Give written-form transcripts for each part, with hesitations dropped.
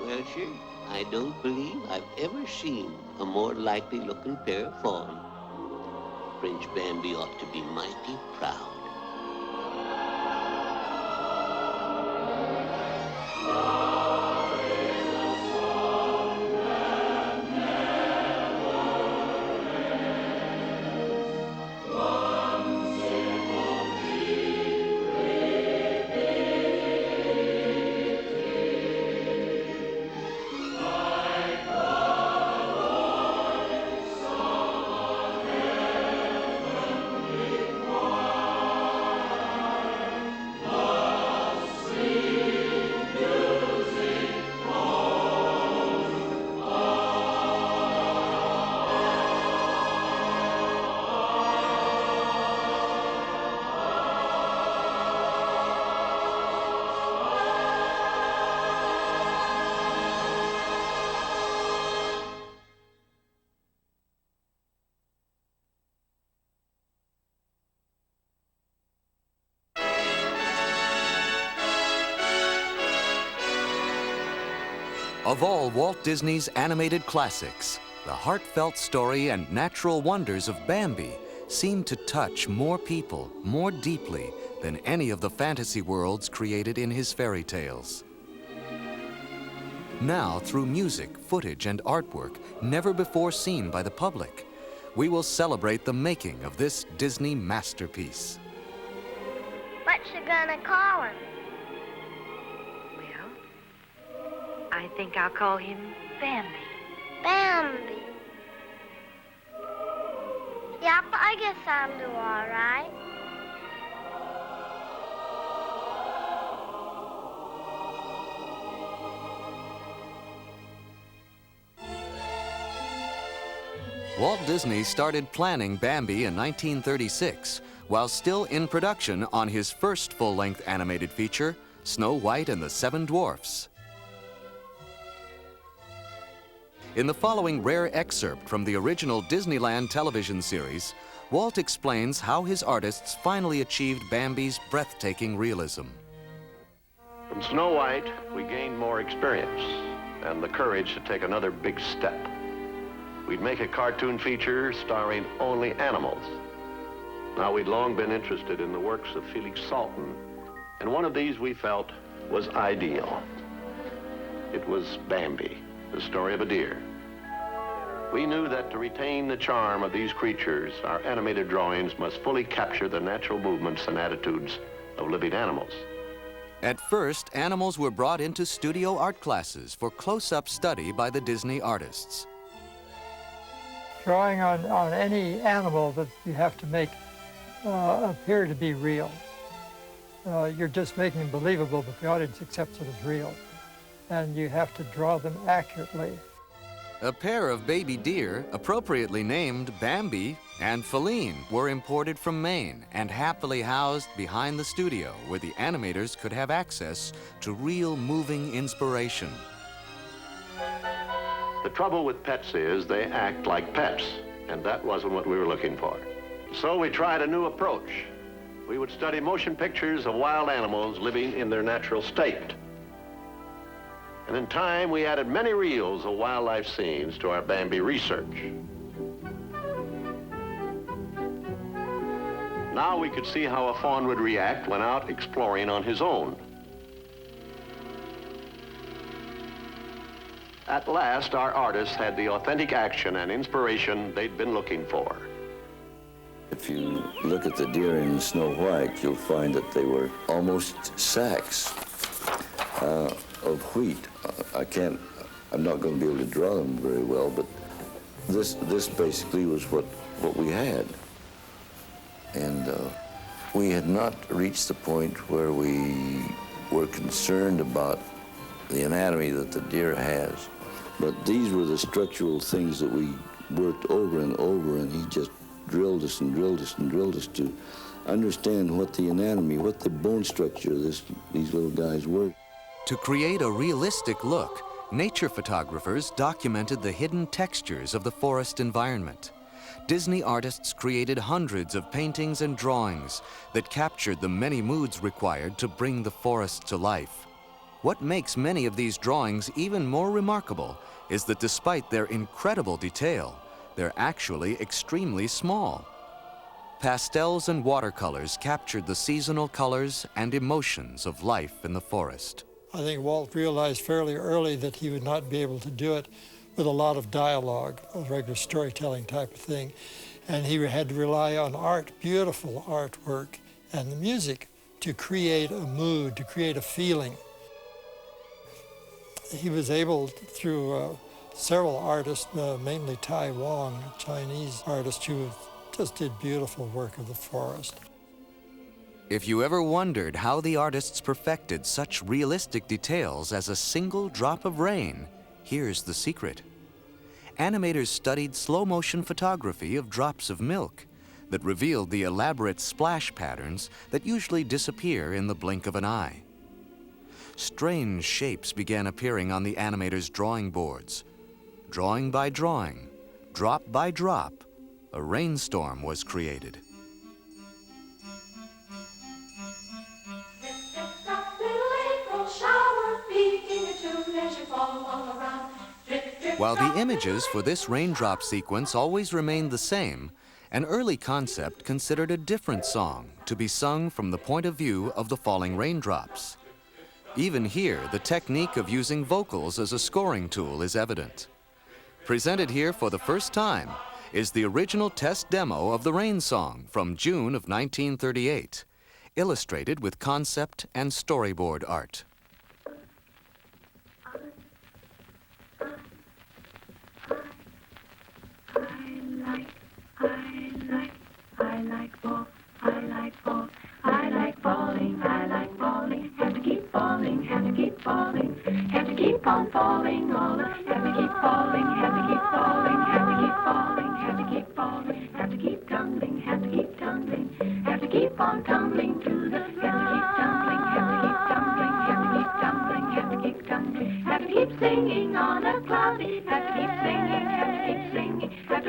Well, sure, I don't believe I've ever seen a more likely-looking pair of fawn. French Bambi ought to be mighty proud. Of all Walt Disney's animated classics, the heartfelt story and natural wonders of Bambi seem to touch more people more deeply than any of the fantasy worlds created in his fairy tales. Now, through music, footage, and artwork never before seen by the public, we will celebrate the making of this Disney masterpiece. What you gonna call him? I think I'll call him Bambi. Bambi. Yep, I guess I'll do all right. Walt Disney started planning Bambi in 1936, while still in production on his first full-length animated feature, Snow White and the Seven Dwarfs. In the following rare excerpt from the original Disneyland television series, Walt explains how his artists finally achieved Bambi's breathtaking realism. From Snow White, we gained more experience and the courage to take another big step. We'd make a cartoon feature starring only animals. Now, we'd long been interested in the works of Felix Salten, and one of these we felt was ideal. It was Bambi, the story of a deer. We knew that to retain the charm of these creatures, our animated drawings must fully capture the natural movements and attitudes of living animals. At first, animals were brought into studio art classes for close-up study by the Disney artists. Drawing on any animal that you have to make appear to be real. You're just making them believable, but the audience accepts it as real. And you have to draw them accurately. A pair of baby deer, appropriately named Bambi and Feline, were imported from Maine and happily housed behind the studio, where the animators could have access to real moving inspiration. The trouble with pets is they act like pets, and that wasn't what we were looking for. So we tried a new approach. We would study motion pictures of wild animals living in their natural state. And in time, we added many reels of wildlife scenes to our Bambi research. Now we could see how a fawn would react when out exploring on his own. At last, our artists had the authentic action and inspiration they'd been looking for. If you look at the deer in Snow White, you'll find that they were almost sacks of wheat. I'm not going to be able to draw them very well, but this basically was what we had. And we had not reached the point where we were concerned about the anatomy that the deer has. But these were the structural things that we worked over and over, and he just drilled us and drilled us and drilled us to understand what the anatomy, what the bone structure of these little guys were. To create a realistic look, nature photographers documented the hidden textures of the forest environment. Disney artists created hundreds of paintings and drawings that captured the many moods required to bring the forest to life. What makes many of these drawings even more remarkable is that despite their incredible detail, they're actually extremely small. Pastels and watercolors captured the seasonal colors and emotions of life in the forest. I think Walt realized fairly early that he would not be able to do it with a lot of dialogue, a regular storytelling type of thing. And he had to rely on art, beautiful artwork, and the music to create a mood, to create a feeling. He was able, through several artists, mainly Tai Wang, a Chinese artist who just did beautiful work of the forest. If you ever wondered how the artists perfected such realistic details as a single drop of rain, here's the secret. Animators studied slow-motion photography of drops of milk that revealed the elaborate splash patterns that usually disappear in the blink of an eye. Strange shapes began appearing on the animators' drawing boards. Drawing by drawing, drop by drop, a rainstorm was created. While the images for this raindrop sequence always remained the same, an early concept considered a different song to be sung from the point of view of the falling raindrops. Even here, the technique of using vocals as a scoring tool is evident. Presented here for the first time is the original test demo of the Rain Song from June of 1938, illustrated with concept and storyboard art.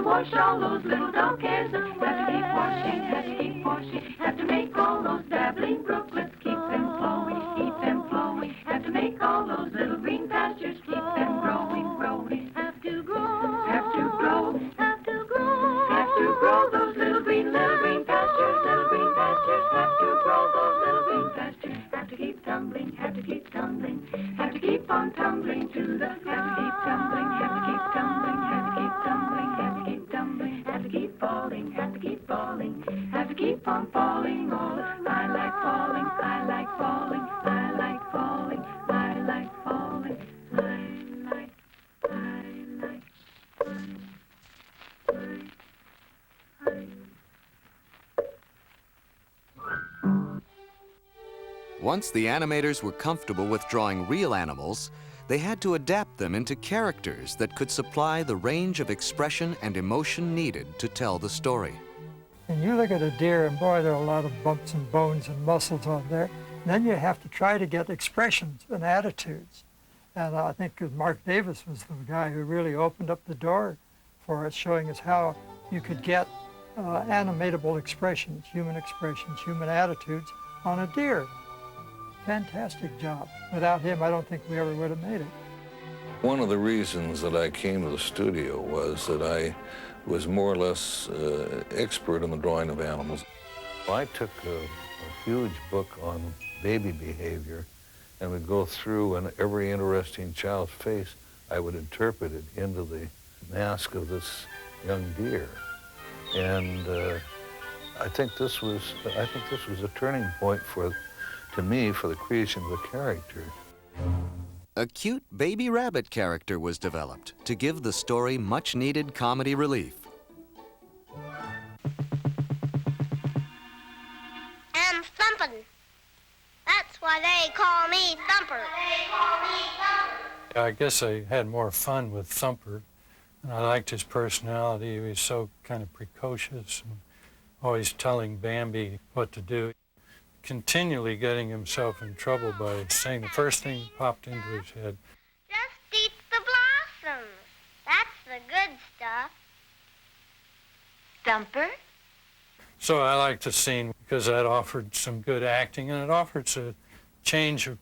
Wash all those little dog hairs, have to keep washing, have to make all those dabbling brooklets, keep them flowing, have to make all those little green pastures, keep them growing, have to grow those little green pastures, have to grow those little green pastures, have to keep tumbling, have to keep on tumbling to the, have to keep tumbling, have to keep tumbling, have to keep tumbling, have to keep tumbling, have to keep falling, have to keep falling, have to keep on falling all the, I like falling, I like falling, I like falling, I like falling, Once the animators were comfortable with drawing real animals, they had to adapt them into characters that could supply the range of expression and emotion needed to tell the story. And you look at a deer, and boy, there are a lot of bumps and bones and muscles on there. And then you have to try to get expressions and attitudes. And I think Mark Davis was the guy who really opened up the door for us, showing us how you could get animatable expressions, human attitudes on a deer. Fantastic job. Without him, I don't think we ever would have made it. One of the reasons that I came to the studio was that I was more or less expert in the drawing of animals. I took a huge book on baby behavior and would go through, and every interesting child's face, I would interpret it into the mask of this young deer. And I think this was a turning point to me for the creation of a character. A cute baby rabbit character was developed to give the story much-needed comedy relief. I'm thumping. That's why they call me Thumper. I guess I had more fun with Thumper, and I liked his personality. He was so kind of precocious and always telling Bambi what to do. Continually getting himself in trouble by saying the first thing that popped into his head. Just eat the blossoms. That's the good stuff. Thumper? So I liked the scene because that offered some good acting, and it offered a change of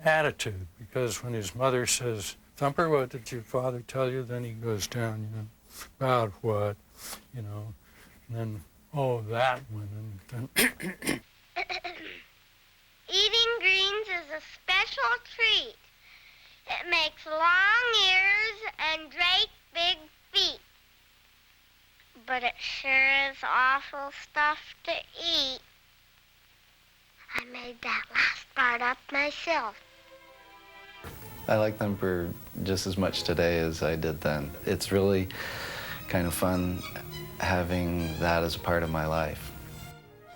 attitude, because when his mother says, "Thumper, what did your father tell you?" Then he goes down, you know, "About what?" You know, and then, "Oh, that one," and then Eating greens is a special treat. It makes long ears and great big feet. But it sure is awful stuff to eat. I made that last part up myself. I like Thumper just as much today as I did then. It's really kind of fun having that as a part of my life.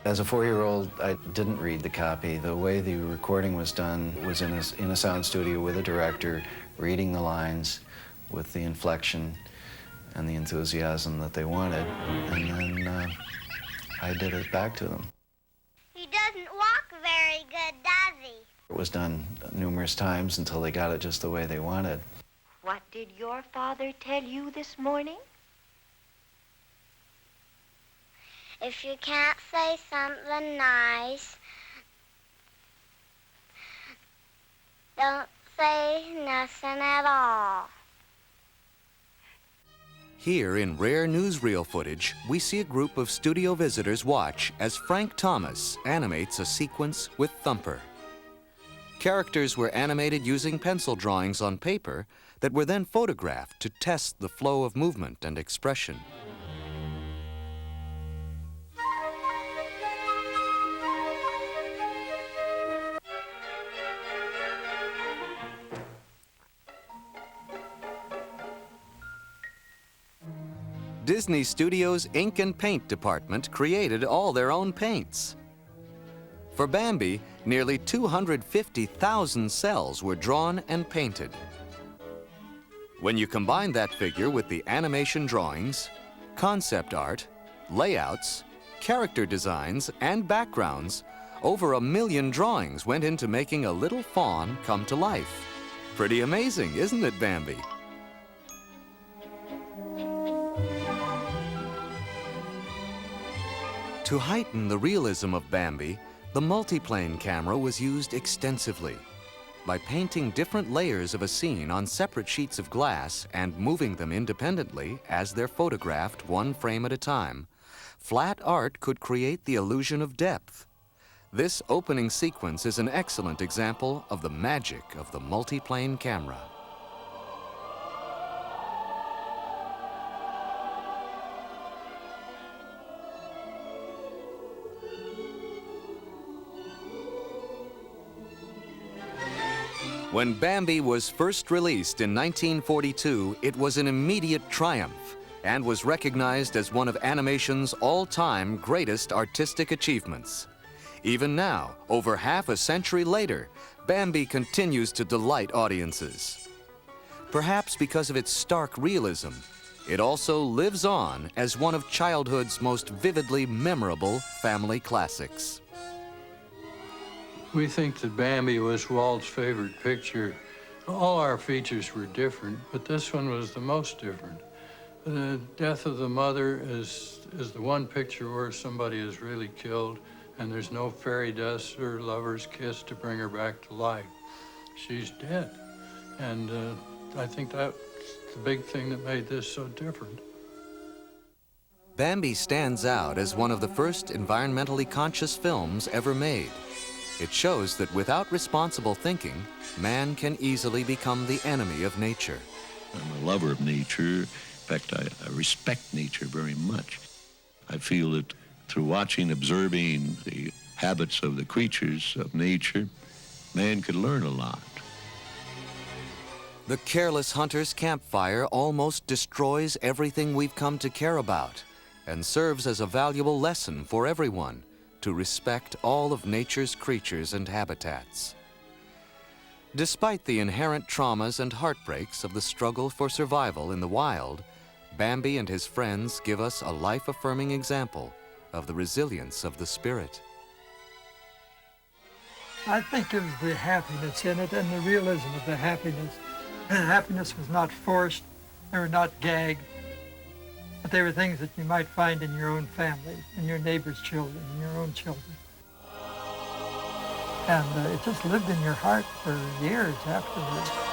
As a 4-year-old, I didn't read the copy. The way the recording was done was in a sound studio with a director, reading the lines with the inflection and the enthusiasm that they wanted, and then I did it back to them. He doesn't walk very good, does he? It was done numerous times until they got it just the way they wanted. What did your father tell you this morning? If you can't say something nice, don't say nothing at all. Here in rare newsreel footage, we see a group of studio visitors watch as Frank Thomas animates a sequence with Thumper. Characters were animated using pencil drawings on paper that were then photographed to test the flow of movement and expression. Disney Studios' ink and paint department created all their own paints. For Bambi, nearly 250,000 cells were drawn and painted. When you combine that figure with the animation drawings, concept art, layouts, character designs, and backgrounds, over 1 million drawings went into making a little fawn come to life. Pretty amazing, isn't it, Bambi? To heighten the realism of Bambi, the multiplane camera was used extensively. By painting different layers of a scene on separate sheets of glass and moving them independently as they're photographed one frame at a time, flat art could create the illusion of depth. This opening sequence is an excellent example of the magic of the multiplane camera. When Bambi was first released in 1942, it was an immediate triumph and was recognized as one of animation's all-time greatest artistic achievements. Even now, over half a century later, Bambi continues to delight audiences. Perhaps because of its stark realism, it also lives on as one of childhood's most vividly memorable family classics. we think that Bambi was Walt's favorite picture. All our features were different, but this one was the most different. The death of the mother is the one picture where somebody is really killed, and there's no fairy dust or lover's kiss to bring her back to life. She's dead. And I think that's the big thing that made this so different. Bambi stands out as one of the first environmentally conscious films ever made. It shows that without responsible thinking, man can easily become the enemy of nature. I'm a lover of nature. In fact, I respect nature very much. I feel that through watching, observing the habits of the creatures of nature, man could learn a lot. The careless hunter's campfire almost destroys everything we've come to care about and serves as a valuable lesson for everyone to respect all of nature's creatures and habitats. Despite the inherent traumas and heartbreaks of the struggle for survival in the wild, Bambi and his friends give us a life-affirming example of the resilience of the spirit. I think it was the happiness in it and the realism of the happiness. The happiness was not forced, they were not gagged, but they were things that you might find in your own family, in your neighbor's children, in your own children. And it just lived in your heart for years afterwards.